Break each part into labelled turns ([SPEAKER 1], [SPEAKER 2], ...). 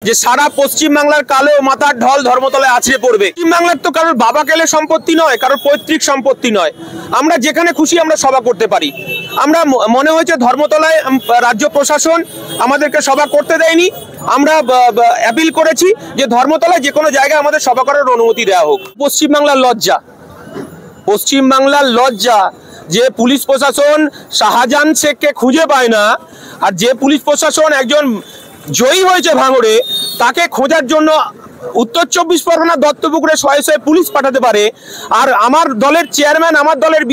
[SPEAKER 1] যে সারা পশ্চিম বাংলার কালো মাথার ঢল ধর্মতলায় আছড়ে পড়বে। পশ্চিম বাংলার তো কারোর বাবা কেলে সম্পত্তি নয়, কারোর পৈতৃক সম্পত্তি নয়। আমরা যেখানে খুশি আমরা সভা করতে পারি। আমরা মনে হয়েছে ধর্মতলায় রাজ্য প্রশাসন আমাদেরকে সভা করতে দেয়নি, আমরা অ্যাপিল করেছি যে ধর্মতলায় যে কোনো জায়গায় আমাদের সভা করার অনুমতি দেওয়া হোক। পশ্চিমবাংলার লজ্জা, পশ্চিমবাংলার লজ্জা যে পুলিশ প্রশাসন শাহজাহান শেখকে খুঁজে পায় না, আর যে পুলিশ প্রশাসন একজন জয়ী হয়েছে ভাঙড়ে তাকে খোঁজার জন্য উত্তর 24 পরগনা দত্তপুকুরে শয়ে শয়ে পুলিশ পাঠাতে পারে, আর আমার দলের চেয়ারম্যান, আমার দলের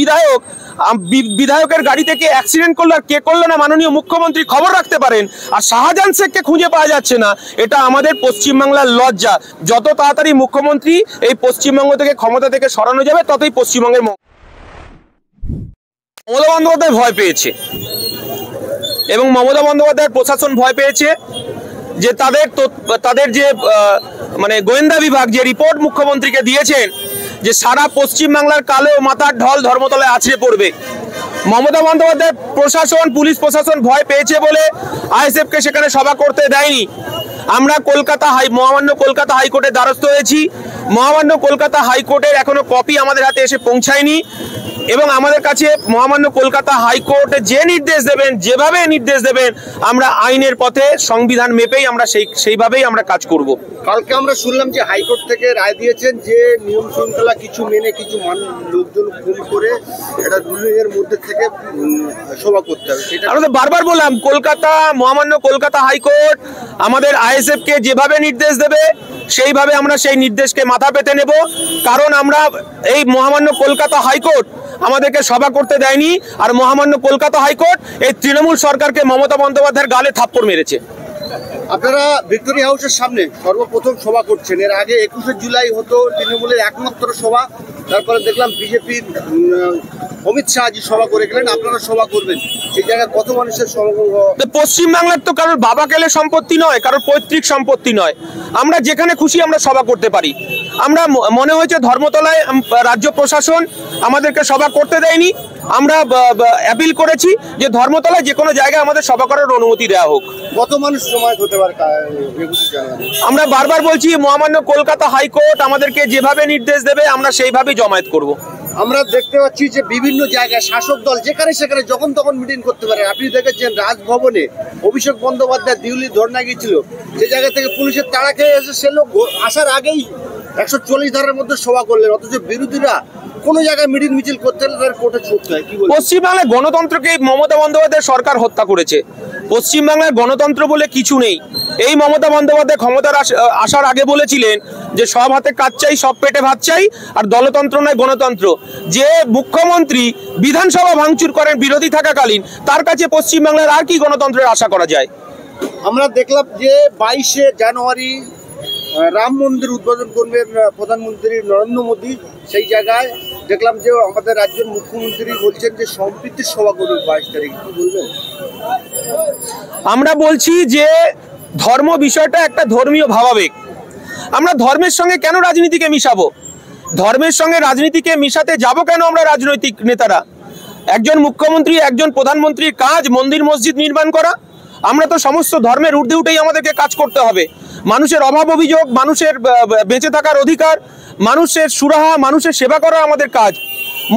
[SPEAKER 1] বিধায়কের গাড়ি থেকে অ্যাক্সিডেন্ট করলো আর কে করলো না মাননীয় মুখ্যমন্ত্রী খবর রাখতে পারেন, আর শাহজাহান শেখকে খুঁজে পাওয়া যাচ্ছে না। এটা আমাদের পশ্চিমবাংলার লজ্জা। যত তাড়াতাড়ি মুখ্যমন্ত্রী এই পশ্চিমবঙ্গ থেকে ক্ষমতা থেকে সরানো যাবে ততই পশ্চিমবঙ্গের মমতা বন্দ্যোপাধ্যায় ভয় পেয়েছে এবং মমতা বন্দ্যোপাধ্যায়ের প্রশাসন ভয় পেয়েছে যে তাদের যে মানে গোয়েন্দা বিভাগ যে রিপোর্ট মুখ্যমন্ত্রীকে দিয়েছেন যে সারা পশ্চিম বাংলার কালো মাথার ঢল ধর্মতলায় আছড়ে পড়বে। মমতা বন্দ্যোপাধ্যায়ের প্রশাসন, পুলিশ প্রশাসন ভয় পেয়েছে বলে আইএসএফকে সেখানে সভা করতে দেয়নি। আমরা মহামান্য কলকাতা হাইকোর্টের দ্বারস্থ হয়েছি। মহামান্য কলকাতা হাইকোর্টের এখনো কপি আমাদের হাতে এসে পৌঁছায়নি এবং আমাদের কাছে মহামান্য কলকাতা হাইকোর্ট যে নির্দেশ দেবেন, যেভাবে নির্দেশ দেবেন, আমরা আইনের পথে সংবিধান মেপেই আমরা সেইভাবেই আমরা কাজ করব।
[SPEAKER 2] কালকে আমরা শুনলাম যে হাইকোর্ট থেকে রায় দিয়েছেন যে নিয়ম শৃঙ্খলা কিছু মেনে কিছু লোকজন খুন করে এটা রুলিংয়ের মধ্যে থেকে সভা করতে হবে।
[SPEAKER 1] আমরা তো বারবার বললাম মহামান্য কলকাতা হাইকোর্ট আমাদের আইএসএফকে যেভাবে নির্দেশ দেবে সেইভাবে আমরা সেই নির্দেশকে মাথা পেতে নেব, কারণ আমরা এই মহামান্য কলকাতা হাইকোর্ট আমাদেরকে সভা করতে দেয়নি, আর মহামান্য কলকাতা হাইকোর্ট এই তৃণমূল সরকারকে মমতা বন্দ্যোপাধ্যায়ের গালে থাপ্পড় মেরেছে।
[SPEAKER 2] আপনারা ভিক্টোরিয়া হাউসের সামনে সর্বপ্রথম সভা করছেন, এর আগে 21শে জুলাই হতো তৃণমূলের একমাত্র সভা, তারপরে দেখলাম বিজেপির অমিত শাহজি সভা করে গেলেন, আপনারা সভা করবেন, সেই জায়গায় কত মানুষের সমাগম?
[SPEAKER 1] পশ্চিমবাংলার তো কারোর বাবা কেলে সম্পত্তি নয়, কারোর পৈতৃক সম্পত্তি নয়। আমরা যেখানে খুশি আমরা সভা করতে পারি। আমরা মনে হয়েছে ধর্মতলায় রাজ্য প্রশাসন আমাদেরকে সভা করতে দেয়নি, আমরা অ্যাপিল করেছি যে ধর্মতলায় যে কোনো জায়গায় আমাদের সভা করার অনুমতি দেওয়া হোক।
[SPEAKER 2] কত মানুষ সময় হতে পারে?
[SPEAKER 1] আমরা বারবার বলছি মহামান্য কলকাতা হাইকোর্ট আমাদেরকে যেভাবে নির্দেশ দেবে আমরা সেইভাবেই জমায়েত করব।
[SPEAKER 2] আমরা দেখতে পাচ্ছি যে বিভিন্ন জায়গায় শাসক দল যেখানে সেখানে যখন তখন মিটিং করতে পারে। আপনি দেখেছেন রাজভবনে অভিষেক বন্দ্যোপাধ্যায় দিল্লি ধর্ণা গিয়েছিল, যে জায়গা থেকে পুলিশের তাড়া খেয়ে এসে সে লোক আসার আগেই 140 ধারার মধ্যে সভা করলেন, অথচ বিরোধীরা কোনো জায়গায় মিটিং মিছিল করতে হলে তার কোর্টে ছুটতে হয়।
[SPEAKER 1] পশ্চিমবাংলায় গণতন্ত্রকে মমতা বন্দ্যোপাধ্যায় সরকার হত্যা করেছে। পশ্চিমবাংলায় গণতন্ত্র বলে কিছু নেই। এই মমতা বন্দ্যোপাধ্যায় ক্ষমতার আসার আগে বলেছিলেন যে সব হাতে কাজ চাই, সব পেটে ভাত চাই, আর দলতন্ত্র নয় গণতন্ত্র। যে মুখ্যমন্ত্রী বিধানসভা ভাঙচুর করেন বিরোধী থাকাকালীন, তার কাছে পশ্চিমবাংলার আর কি গণতন্ত্রের আশা করা যায়?
[SPEAKER 2] আমরা দেখলাম যে 22শে জানুয়ারি রাম মন্দির উদ্বোধন করবেন প্রধানমন্ত্রী নরেন্দ্র মোদী, সেই জায়গায় দেখলাম যে আমাদের রাজ্যের মুখ্যমন্ত্রী বলছেন যে সম্প্রীতির সভা করবেন 22 তারিখ। কি বলবেন?
[SPEAKER 1] আমরা বলছি যে ধর্ম বিষয়টা একটা ধর্মীয় ভাবাবেগ। আমরা ধর্মের সঙ্গে কেন রাজনীতিকে মিশাবো? ধর্মের সঙ্গে রাজনীতিকে মিশাতে যাব কেন আমরা রাজনৈতিক নেতারা? একজন মুখ্যমন্ত্রী, একজন প্রধানমন্ত্রীর কাজ মন্দির মসজিদ নির্মাণ করা। আমরা তো সমস্ত ধর্মের ঊর্ধ্বে উঠেই আমাদেরকে কাজ করতে হবে। মানুষের অভাব অভিযোগ, মানুষের বেঁচে থাকার অধিকার, মানুষের সুরাহা, মানুষের সেবা করা আমাদের কাজ।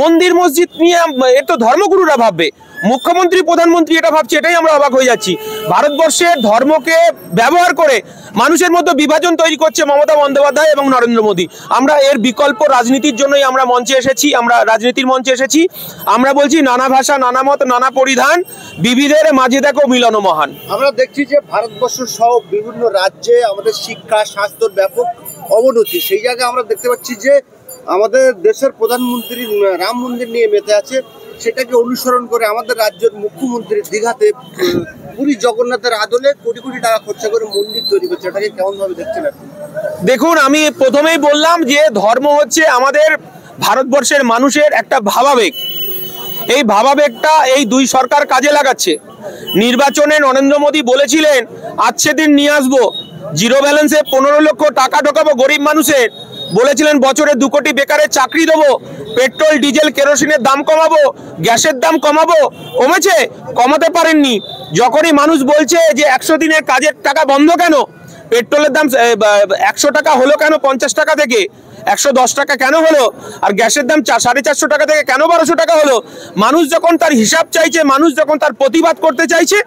[SPEAKER 1] মন্দির মসজিদ নিয়ে এর তো ধর্মগুরুরা ভাববে, মুখ্যমন্ত্রী প্রধানমন্ত্রী এটা ভাবছে, এটাই আমরা অবাক হয়ে যাচ্ছি। ভারতবর্ষের ধর্মকে ব্যবহার করে মানুষের মধ্যে বিভাজন তৈরি করছে মমতা বন্দ্যোপাধ্যায় এবং নরেন্দ্র মোদী। আমরা এর বিকল্প রাজনীতির জন্যই আমরা মঞ্চে এসেছি, আমরা রাজনীতির মঞ্চে এসেছি। আমরা বলছি নানা ভাষা, নানা মত, নানা পরিধান, বিবিধের মাঝে দেখো মিলন মহান।
[SPEAKER 2] আমরা দেখছি যে ভারতবর্ষ সহ বিভিন্ন রাজ্যে আমাদের শিক্ষা স্বাস্থ্যের ব্যাপক অবনতি। সেই জায়গায় আমরা দেখতে পাচ্ছি যে আমাদের দেশের প্রধানমন্ত্রী রাম মন্দির নিয়ে মেতে আছে, সেটাকে অনুসরণ করে আমাদের রাজ্যের মুখ্যমন্ত্রী দীঘাতে পুরী জগন্নাথের আদলে কোটি কোটি টাকা খরচা করে মন্দির তৈরি করছে। এটাকে কেমন ভাবে দেখছেন আপনি?
[SPEAKER 1] দেখুন, আমি প্রথমেই বললাম যে ধর্ম হচ্ছে আমাদের ভারতবর্ষের মানুষের একটা ভাবাবেগ। এই ভাবাবেগটা এই দুই সরকার কাজে লাগাচ্ছে। নির্বাচনে নরেন্দ্র মোদী বলেছিলেন আজকে দিন নিয়ে আসবো, জিরো ব্যালেন্সে 15 লক্ষ টাকা ঢোকাবো গরিব মানুষের, বলেছিলেন বছরে 2 কোটি বেকারের চাকরি দেবো, পেট্রোল ডিজেল কেরোসিনের দাম কমাবো, গ্যাসের দাম কমাবো। কমেছে? কমাতে পারেননি। যখনই মানুষ বলছে যে 100 দিনের কাজের টাকা বন্ধ কেন, পেট্রোলের দাম 100 টাকা হলো কেন 50 টাকা থেকে 110 টাকা কেন হলো, আর গ্যাসের দাম 450 টাকা থেকে কেন 1200 টাকা হলো? মানুষ যখন তার হিসাব চাইছে, মানুষ যখন তার প্রতিবাদ করতে চাইছে,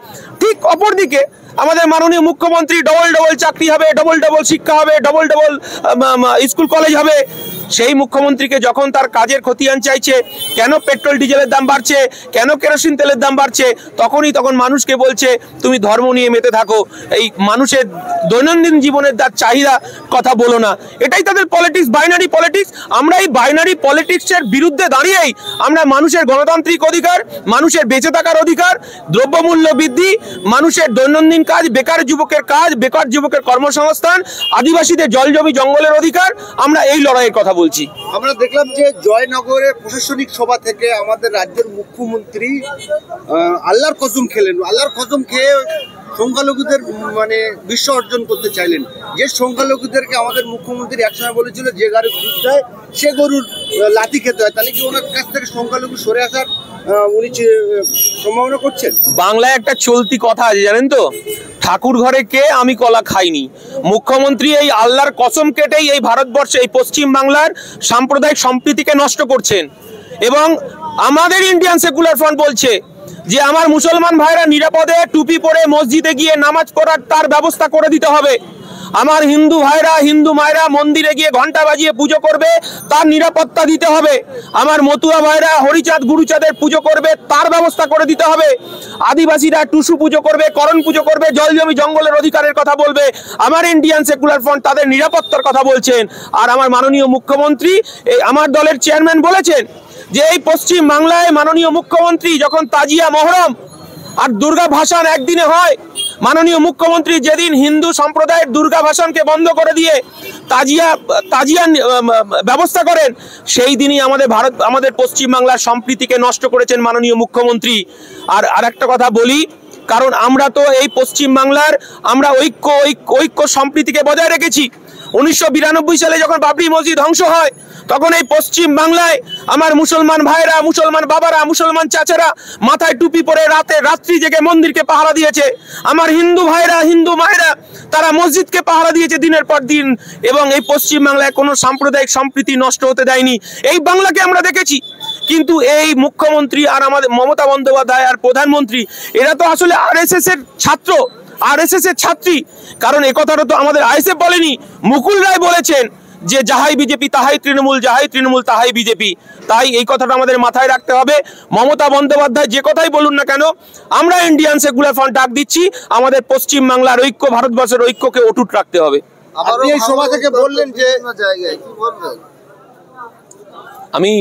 [SPEAKER 1] ঠিক অপরদিকে আমাদের মাননীয় মুখ্যমন্ত্রী ডবল ডবল চাকরি হবে, ডবল ডবল শিক্ষা হবে, ডবল ডবল স্কুল কলেজ হবে, সেই মুখ্যমন্ত্রীকে যখন তার কাজের খতিয়ান চাইছে, কেন পেট্রোল ডিজেলের দাম বাড়ছে, কেন কেরোসিন তেলের দাম বাড়ছে, তখন মানুষকে বলছে তুমি ধর্ম নিয়ে মেতে থাকো, এই মানুষের দৈনন্দিন জীবনের তার চাহিদা কথা বলো না। এটাই তাদের পলিটিক্স, বাইনারি পলিটিক্স। আমরা এই বাইনারি পলিটিক্সের বিরুদ্ধে দাঁড়িয়েই আমরা মানুষের গণতান্ত্রিক অধিকার, মানুষের বেঁচে থাকার অধিকার, দ্রব্যমূল্য বৃদ্ধি, মানুষের দৈনন্দিন কাজ, বেকার যুবকের কাজ, বেকার যুবকের কর্মসংস্থান, আদিবাসীদের জল জমি জঙ্গলের অধিকার, আমরা এই লড়াইয়ের কথা বলছি।
[SPEAKER 2] আমরা দেখলাম যে জয়নগরের প্রশাসনিক সভা থেকে আমাদের রাজ্যের মুখ্যমন্ত্রী আল্লাহর কসম খেলেন, আল্লাহর কসম খেয়ে সংখ্যালঘুদের মানে বিশ্ব অর্জন করতে চাইলেন। যে সংখ্যালঘুদেরকে আমাদের মুখ্যমন্ত্রী একসময় বলেছিল যে গরুর দুধ দেয় সে গরুর লাথি খেতে হয়, তাহলে কি ওনার কাছ থেকে সংখ্যালঘু সরে আসার উনি সম্ভাবনা করছেন?
[SPEAKER 1] বাংলায় একটা চলতি কথা আছে জানেন তো, ঠাকুর ঘরে কে আমি কলা খাইনি। মুখ্যমন্ত্রী এই আল্লাহর কসম কেটেই এই ভারতবর্ষে, এই পশ্চিম বাংলার সাম্প্রদায়িক সম্প্রীতিকে নষ্ট করছেন। এবং আমাদের ইন্ডিয়ান সেকুলার ফ্রন্ট বলছে যে আমার মুসলমান ভাইরা নিরাপদে টুপি পরে মসজিদে গিয়ে নামাজ পড়ার তার ব্যবস্থা করে দিতে হবে। আমার হিন্দু ভাইরা, হিন্দু মায়েরা মন্দিরে গিয়ে ঘন্টা বাজিয়ে পুজো করবে, তার নিরাপত্তা দিতে হবে। আমার মতুয়া ভাইরা হরিচাঁদ গুরুচাঁদের পুজো করবে, তার ব্যবস্থা করে দিতে হবে। আদিবাসীরা টুসু পুজো করবে, করণ পুজো করবে, জল জমি জঙ্গলের অধিকারের কথা বলবে। আমার ইন্ডিয়ান সেকুলার ফ্রন্ট তাদের নিরাপত্তার কথা বলছেন। আর আমার মাননীয় মুখ্যমন্ত্রী, এই আমার দলের চেয়ারম্যান বলেছেন যে এই পশ্চিম বাংলায় মাননীয় মুখ্যমন্ত্রী যখন তাজিয়া মহরম আর দুর্গা ভাসান একদিনে হয়, মাননীয় মুখ্যমন্ত্রী যেদিন হিন্দু সম্প্রদায়ের দুর্গা ভাসানকে বন্ধ করে দিয়ে তাজিয়া ব্যবস্থা করেন, সেই দিনই আমাদের পশ্চিম বাংলার সম্প্রীতিকে নষ্ট করেছেন মাননীয় মুখ্যমন্ত্রী। আর একটা কথা বলি, কারণ আমরা তো এই পশ্চিম বাংলার আমরা ঐক্য সম্প্রীতিকে বজায় রেখেছি। 1992 সালে যখন বাবরি মসজিদ ধ্বংস হয়, তখন এই পশ্চিম বাংলায় আমার মুসলমান ভাইরা, মুসলমান বাবারা, মুসলমান চাচারা মাথায় টুপি পরে রাত্রি জেগে মন্দিরকে পাহারা দিয়েছে। আমার হিন্দু ভাইরা, হিন্দু মায়েরা তারা মসজিদকে পাহারা দিয়েছে দিনের পর দিন, এবং এই পশ্চিম বাংলায় কোনো সাম্প্রদায়িক সম্প্রীতি নষ্ট হতে দেয়নি। এই বাংলাকে আমরা দেখেছি। কিন্তু এই মুখ্যমন্ত্রী আর আমাদের মমতা বন্দ্যোপাধ্যায় আর প্রধানমন্ত্রী, এরা তো আসলে আরএসএস এর ছাত্র, আরএসএস এর ছাত্রী। কারণ এ কথাটা তো আমাদের আইএসএফ বলেনি, মুকুল রায় বলেছেন যে যাহাই বিজেপি তাহাই তৃণমূল, যাহাই তৃণমূল তাহাই বিজেপি। তাই এই কথাটা আমাদের মাথায় রাখতে হবে। মমতা বন্দ্যোপাধ্যায় যে কথাই বলুন না কেন, আমরা ইন্ডিয়ান সেকুলার ফ্রন্ট ডাক দিচ্ছি, আমাদের পশ্চিম বাংলার ঐক্য, ভারতবর্ষের ঐক্যকে অটুট রাখতে হবে।
[SPEAKER 2] আপনি এই সভা থেকে বললেন যে
[SPEAKER 1] আমি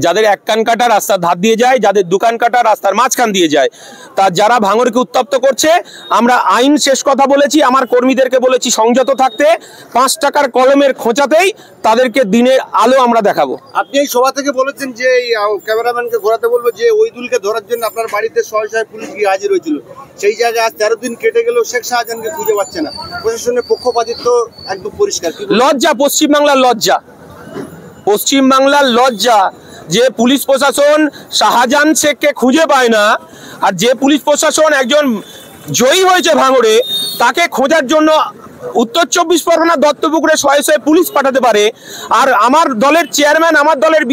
[SPEAKER 1] যাদের এক কান কাটা রাস্তার ধার দিয়ে যায়, যাদের দোকান কাটা রাস্তার মাঝখান দিয়ে যায়, তা যারা ভাঙরকে উত্তপ্ত করছে, আমরা আইন শেষ কথা বলেছি। আমার কর্মীদেরকে বলেছি সংযত থাকতে, 5 টাকার কলমের খোঁচাতেই তাদেরকে দিনের আলো আমরা দেখাবো।
[SPEAKER 2] আপনি এই সভা থেকে বলেছেন যে এই ক্যামেরাম্যানকে ঘোরাতে বলবো যে ওইদুলকে ধরার জন্য আপনার বাড়িতে শয়ে পুলিশ গিয়ে হাজির হয়েছিল, সেই জায়গায় আজ 13 দিন কেটে গেলেও শেখ শাহজাহানকে খুঁজে পাচ্ছে না। প্রশাসনের পক্ষপাতিত্ব একদম পরিষ্কার।
[SPEAKER 1] লজ্জা, পশ্চিমবাংলার লজ্জা, পশ্চিমবাংলার লজ্জা যে পুলিশ প্রশাসন শাহজাহান শেখকে খুঁজে পায় না, আর যে পুলিশ প্রশাসন একজন জয়ী হয়েছে ভাঙড়ে তাকে খোঁজার জন্য উত্তর 24 পরগনা দত্তপুকুরে শয়ে পুলিশ পাঠাতে পারে। আর আমার দলের চেয়ারম্যান, আমার দলের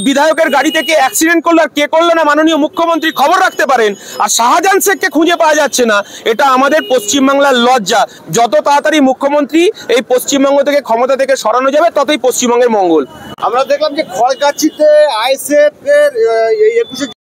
[SPEAKER 1] বিধায়কের গাড়ি থেকে অ্যাক্সিডেন্ট করলো, আর কে করলো না মাননীয় মুখ্যমন্ত্রী খবর রাখতে পারেন, আর শাহজাহান শেখকে খুঁজে পাওয়া যাচ্ছে না। এটা আমাদের পশ্চিমবাংলার লজ্জা। যত তাড়াতাড়ি মুখ্যমন্ত্রী এই পশ্চিমবঙ্গ থেকে ক্ষমতা থেকে সরানো যাবে, ততই পশ্চিমবঙ্গের মঙ্গল।
[SPEAKER 2] আমরা দেখলাম যে খড়গাছিতে আইএসএফ এর 21